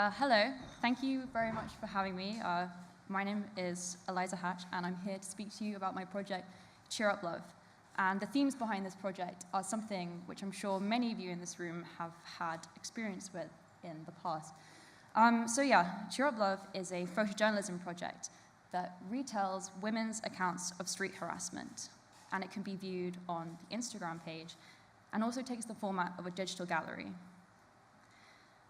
Hello, thank you very much for having me. My name is Eliza Hatch, and I'm here to speak to you about my project, Cheer Up Luv. And the themes behind this project are something which I'm sure many of you in this room have had experience with in the past. Cheer Up Luv is a photojournalism project that retells women's accounts of street harassment, and it can be viewed on the Instagram page, and also takes the format of a digital gallery.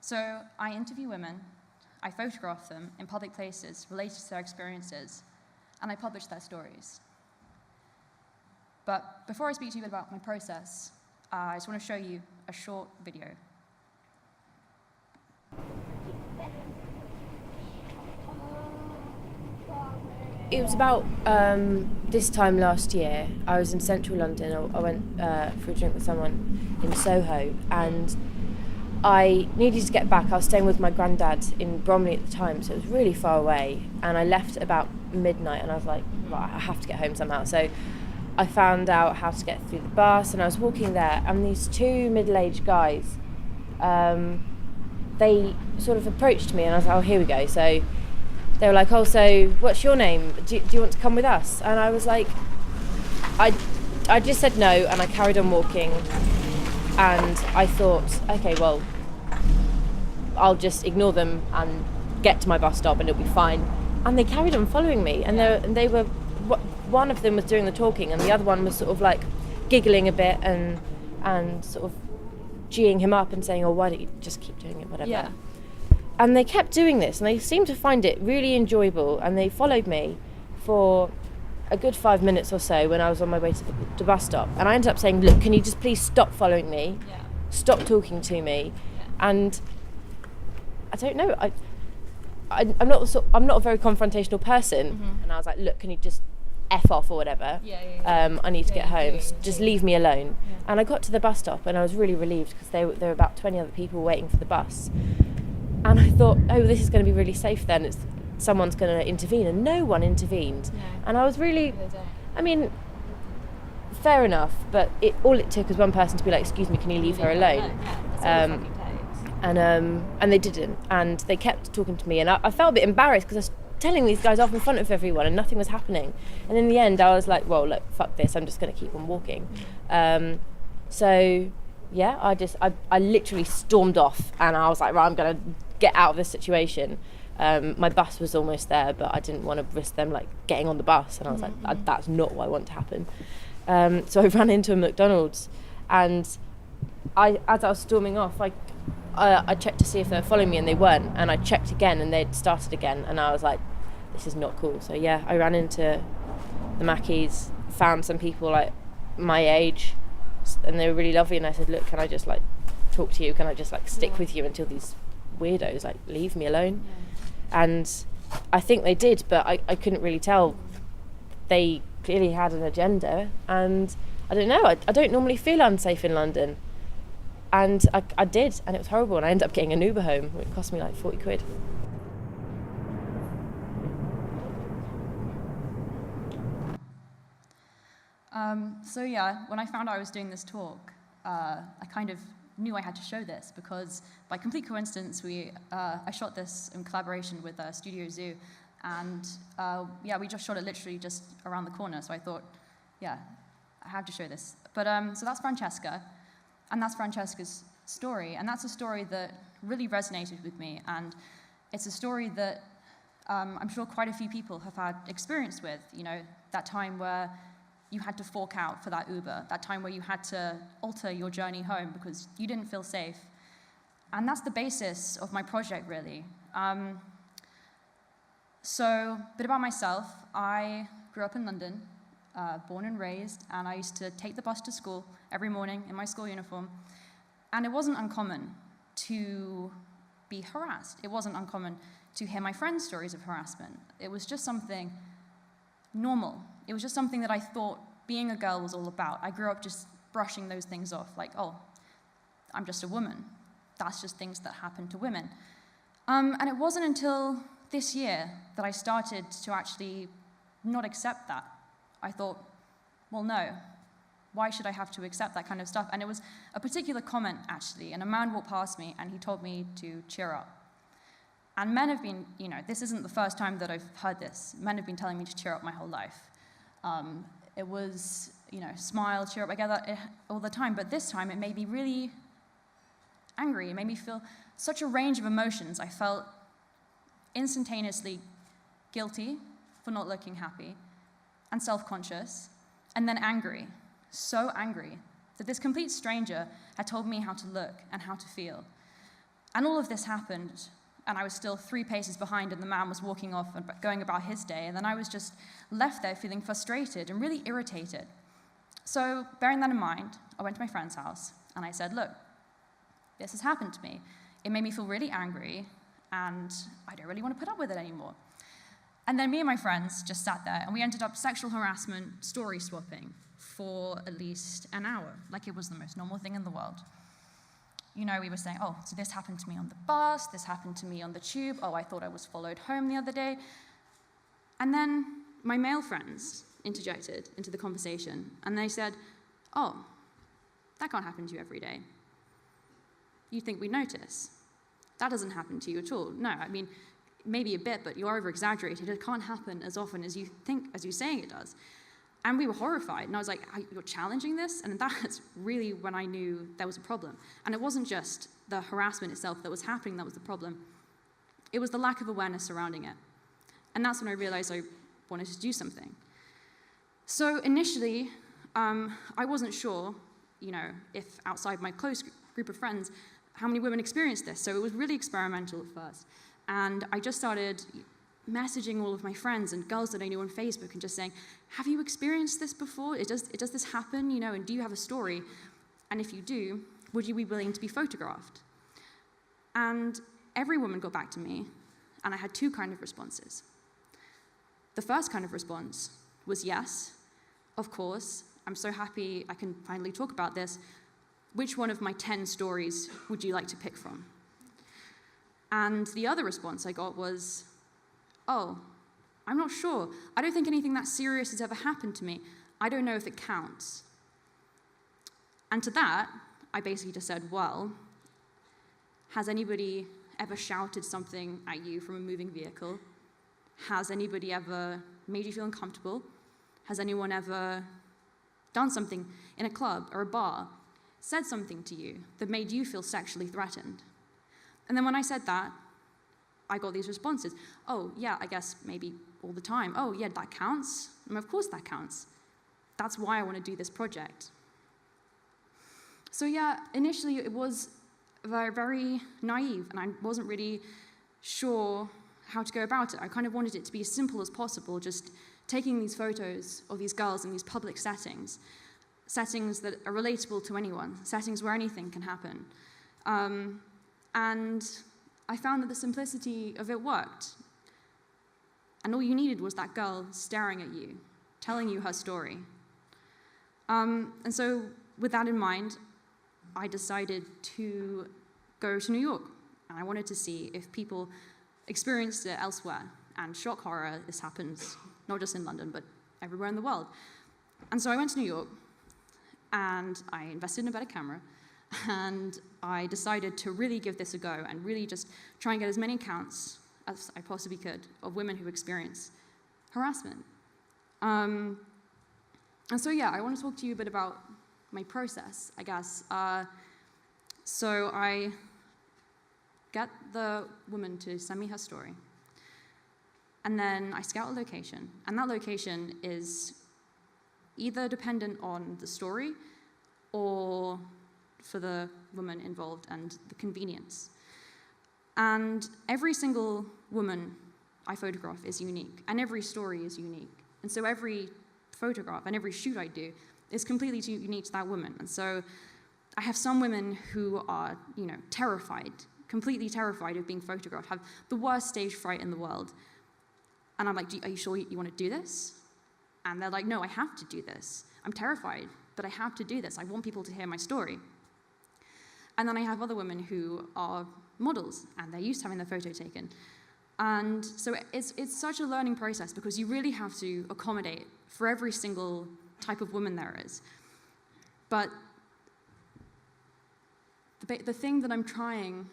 So I interview women, I photograph them in public places related to their experiences, and I publish their stories. But before I speak to you about my process, I just want to show you a short video. It was about this time last year. I was in central London. I went for a drink with someone in Soho, and I needed to get back. I was staying with my granddad in Bromley at the time, so it was really far away, and I left at about midnight, and I was like, right, I have to get home somehow. So I found out how to get through the bus, and I was walking there, and these two middle-aged guys, they sort of approached me, and I was like, oh, here we go. So they were like, oh, so what's your name? Do you want to come with us? And I was like, I just said no, and I carried on walking. And I thought, okay, well, I'll just ignore them and get to my bus stop and it'll be fine. And they carried on following me. And they were, one of them was doing the talking and the other one was sort of like giggling a bit and sort of geeing him up and saying, oh, why don't you just keep doing it, whatever. Yeah. And they kept doing this, and they seemed to find it really enjoyable, and they followed me for a good 5 minutes or so when I was on my way to the bus stop. And I ended up saying, look, can you just please stop following me? Yeah. Stop talking to me. Yeah. And I don't know, I'm not a very confrontational person. Mm-hmm. And I was like, look, can you just F off or whatever? I need to get home. Just leave me alone. Yeah. And I got to the bus stop, and I was really relieved because there were about 20 other people waiting for the bus. And I thought, oh, this is going to be really safe then. Someone's going to intervene, and no one intervened. No. And I was really, I mean, fair enough, but all it took was one person to be like, excuse me, can you leave her alone? Yeah, and they didn't, and they kept talking to me, and I felt a bit embarrassed because I was telling these guys off in front of everyone and nothing was happening. And in the end, I was like, well, look, fuck this, I'm just going to keep on walking. I literally stormed off, and I was like, right, I'm going to get out of this situation. My bus was almost there, but I didn't want to risk them like getting on the bus, and I was like, that's not what I want to happen. So I ran into a McDonald's, and as I was storming off, I checked to see if they were following me, and they weren't, and I checked again and they'd started again, and I was like, this is not cool. So yeah, I ran into the Mackies, found some people like my age, and they were really lovely, and I said, look, can I just like talk to you, can I just like stick with you until these weirdos like leave me alone? And I think they did, but I couldn't really tell. They clearly had an agenda, and I don't know, I don't normally feel unsafe in London, and I did, and it was horrible, and I ended up getting an Uber home. It cost me like 40 quid. When I found out I was doing this talk, I kind of knew I had to show this because by complete coincidence, I shot this in collaboration with Studio Zoo, and we just shot it literally just around the corner. So I thought, I have to show this. But so that's Francesca, and that's Francesca's story, and that's a story that really resonated with me, and it's a story that I'm sure quite a few people have had experience with. You know, that time where you had to fork out for that Uber, that time where you had to alter your journey home because you didn't feel safe. And that's the basis of my project, really. So, a bit about myself. I grew up in London, born and raised, and I used to take the bus to school every morning in my school uniform. And it wasn't uncommon to be harassed. It wasn't uncommon to hear my friends' stories of harassment. It was just something normal. It was just something that I thought being a girl was all about. I grew up just brushing those things off, like, oh, I'm just a woman. That's just things that happen to women. And it wasn't until this year that I started to actually not accept that. I thought, well, no, why should I have to accept that kind of stuff? And it was a particular comment, actually, and a man walked past me and he told me to cheer up. And men have been, this isn't the first time that I've heard this. Men have been telling me to cheer up my whole life. It was, smile, cheer up, I get that all the time, but this time it made me really angry. It made me feel such a range of emotions. I felt instantaneously guilty for not looking happy, and self-conscious, and then angry, so angry, that this complete stranger had told me how to look and how to feel. And all of this happened, and I was still 3 paces behind, and the man was walking off and going about his day, and then I was just left there feeling frustrated and really irritated. So, bearing that in mind, I went to my friend's house, and I said, look, this has happened to me. It made me feel really angry, and I don't really want to put up with it anymore. And then me and my friends just sat there, and we ended up sexual harassment story swapping for at least an hour, like it was the most normal thing in the world. We were saying, oh, so this happened to me on the bus, this happened to me on the tube, oh, I thought I was followed home the other day. And then my male friends interjected into the conversation, and they said, oh, that can't happen to you every day. You'd think we'd notice. That doesn't happen to you at all. No, I mean, maybe a bit, but you're over-exaggerated. It can't happen as often as you think, as you're saying it does. And we were horrified, and I was like, you're challenging this? And that's really when I knew there was a problem. And it wasn't just the harassment itself that was happening that was the problem. It was the lack of awareness surrounding it. And that's when I realized I wanted to do something. So initially, I wasn't sure, if outside my close group of friends, how many women experienced this. So it was really experimental at first. And I just started messaging all of my friends and girls that I knew on Facebook and just saying, have you experienced this before? Does this happen, and do you have a story? And if you do, would you be willing to be photographed? And every woman got back to me, and I had 2 kind of responses. The first kind of response was yes, of course, I'm so happy I can finally talk about this. Which one of my 10 stories would you like to pick from? And the other response I got was, oh, I'm not sure. I don't think anything that serious has ever happened to me. I don't know if it counts. And to that, I basically just said, well, has anybody ever shouted something at you from a moving vehicle? Has anybody ever made you feel uncomfortable? Has anyone ever done something in a club or a bar, said something to you that made you feel sexually threatened? And then when I said that, I got these responses. Oh, yeah, I guess maybe all the time. Oh, yeah, that counts. And of course that counts. That's why I want to do this project. So yeah, initially it was very, very naive, and I wasn't really sure how to go about it. I kind of wanted it to be as simple as possible, just taking these photos of these girls in these public settings, settings that are relatable to anyone, settings where anything can happen. And I found that the simplicity of it worked. And all you needed was that girl staring at you, telling you her story. And so with that in mind, I decided to go to New York. And I wanted to see if people experienced it elsewhere. And shock horror, this happens not just in London, but everywhere in the world. And so I went to New York, and I invested in a better camera, and I decided to really give this a go and really just try and get as many accounts as I possibly could of women who experience harassment. And so yeah, I want to talk to you a bit about my process, I guess. So I get the woman to send me her story, and then I scout a location, and that location is either dependent on the story or for the woman involved and the convenience. And every single woman I photograph is unique, and every story is unique. And so every photograph and every shoot I do is completely unique to that woman. And so I have some women who are, terrified, completely terrified of being photographed, have the worst stage fright in the world. And I'm like, are you sure you want to do this? And they're like, no, I have to do this. I'm terrified, but I have to do this. I want people to hear my story. And then I have other women who are models, and they're used to having their photo taken. And so it's such a learning process, because you really have to accommodate for every single type of woman there is. But the thing that I'm trying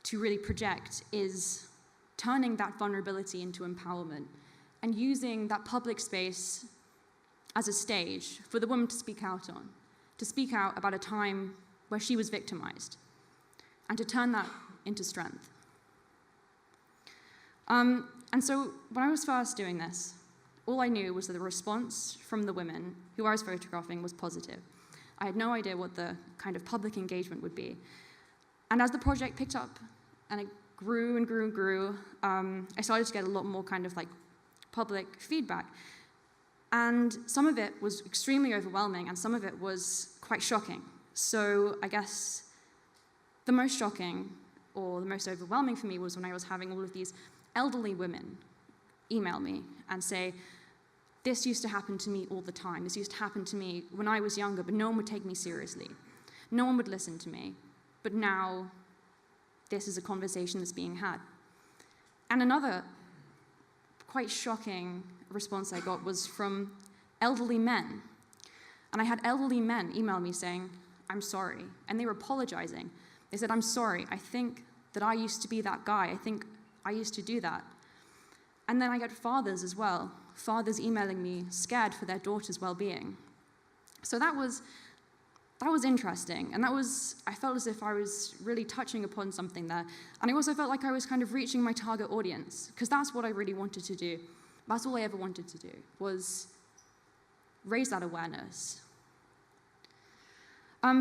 to really project is turning that vulnerability into empowerment and using that public space as a stage for the woman to speak out on, to speak out about a time where she was victimized, and to turn that into strength. And so when I was first doing this, all I knew was that the response from the women who I was photographing was positive. I had no idea what the kind of public engagement would be. And as the project picked up and it grew and grew and grew, I started to get a lot more kind of like public feedback. And some of it was extremely overwhelming, and some of it was quite shocking. So I guess the most shocking or the most overwhelming for me was when I was having all of these elderly women email me and say, this used to happen to me all the time. This used to happen to me when I was younger, but no one would take me seriously. No one would listen to me. But now, this is a conversation that's being had. And another quite shocking response I got was from elderly men. And I had elderly men email me saying, I'm sorry. And they were apologizing. They said, I'm sorry. I think that I used to be that guy. I think I used to do that. And then I get fathers as well. Fathers emailing me, scared for their daughter's well-being. So that was interesting. And I felt as if I was really touching upon something there. And I also felt like I was kind of reaching my target audience, because that's what I really wanted to do. That's all I ever wanted to do, was raise that awareness.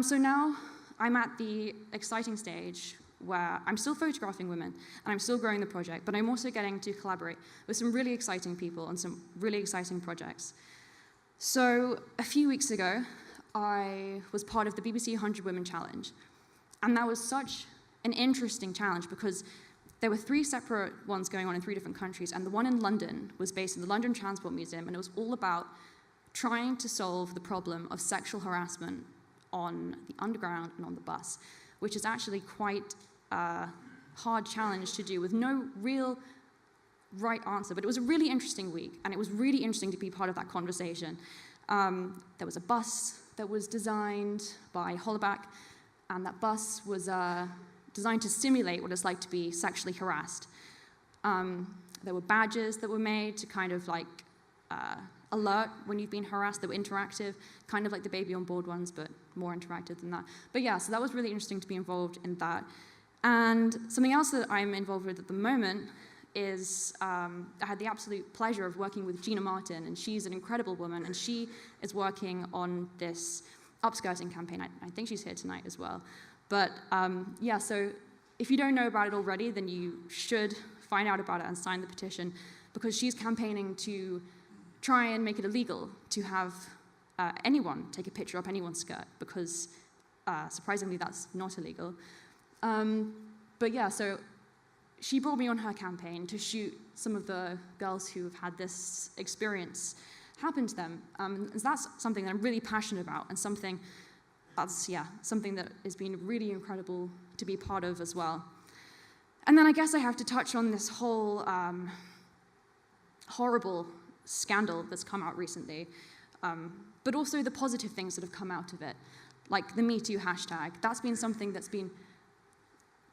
So now I'm at the exciting stage where I'm still photographing women and I'm still growing the project, but I'm also getting to collaborate with some really exciting people on some really exciting projects. So a few weeks ago, I was part of the BBC 100 Women Challenge. And that was such an interesting challenge because there were 3 separate ones going on in 3 different countries, and the one in London was based in the London Transport Museum, and it was all about trying to solve the problem of sexual harassment on the underground and on the bus, which is actually quite a hard challenge to do with no real right answer. But it was a really interesting week, and it was really interesting to be part of that conversation. There was a bus that was designed by Hollaback, and that bus was designed to simulate what it's like to be sexually harassed. There were badges that were made to kind of like alert when you've been harassed, that were interactive, kind of like the baby on board ones, but more interactive than that. But yeah, so that was really interesting to be involved in that. And something else that I'm involved with at the moment is I had the absolute pleasure of working with Gina Martin, and she's an incredible woman, and she is working on this upskirting campaign. I think she's here tonight as well. But yeah, so if you don't know about it already, then you should find out about it and sign the petition, because she's campaigning to try and make it illegal to have anyone take a picture up anyone's skirt, because surprisingly that's not illegal. But yeah, so she brought me on her campaign to shoot some of the girls who have had this experience happen to them. And that's something that I'm really passionate about, and something that has been really incredible to be part of as well. And then I guess I have to touch on this whole horrible scandal that's come out recently, but also the positive things that have come out of it, like the Me Too hashtag. That's been something that's been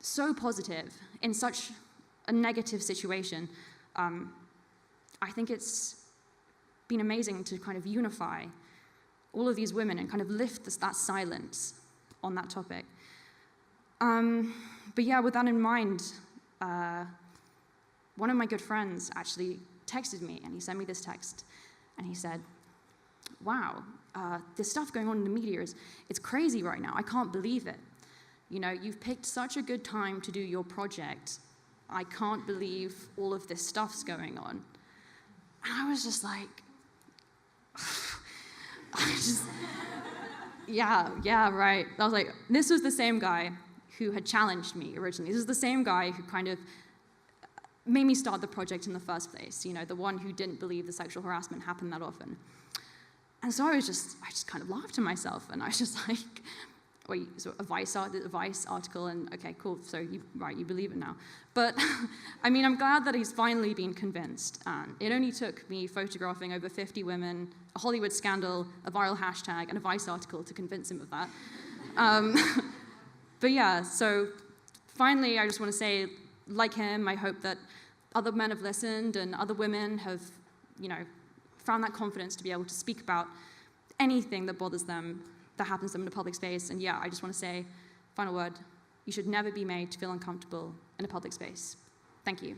so positive in such a negative situation. I think it's been amazing to kind of unify all of these women and kind of lift that silence on that topic. But yeah, with that in mind, one of my good friends actually texted me, and he sent me this text, and he said, wow, this stuff going on in the media it's crazy right now. I can't believe it. You know, you've picked such a good time to do your project. I can't believe all of this stuff's going on. And I was just like, yeah, right. I was like, this was the same guy who had challenged me originally. This is the same guy who kind of made me start the project in the first place, you know, the one who didn't believe the sexual harassment happened that often. And so I just kind of laughed to myself, and I was just like, wait, so a Vice article, and okay, cool, so you believe it now. But, I mean, I'm glad that he's finally been convinced. It only took me photographing over 50 women, a Hollywood scandal, a viral hashtag, and a Vice article to convince him of that. But yeah, so finally, I just want to say, like him, I hope that other men have listened and other women have, found that confidence to be able to speak about anything that bothers them, that happens to them in a public space. And yeah, I just want to say, final word, you should never be made to feel uncomfortable in a public space. Thank you.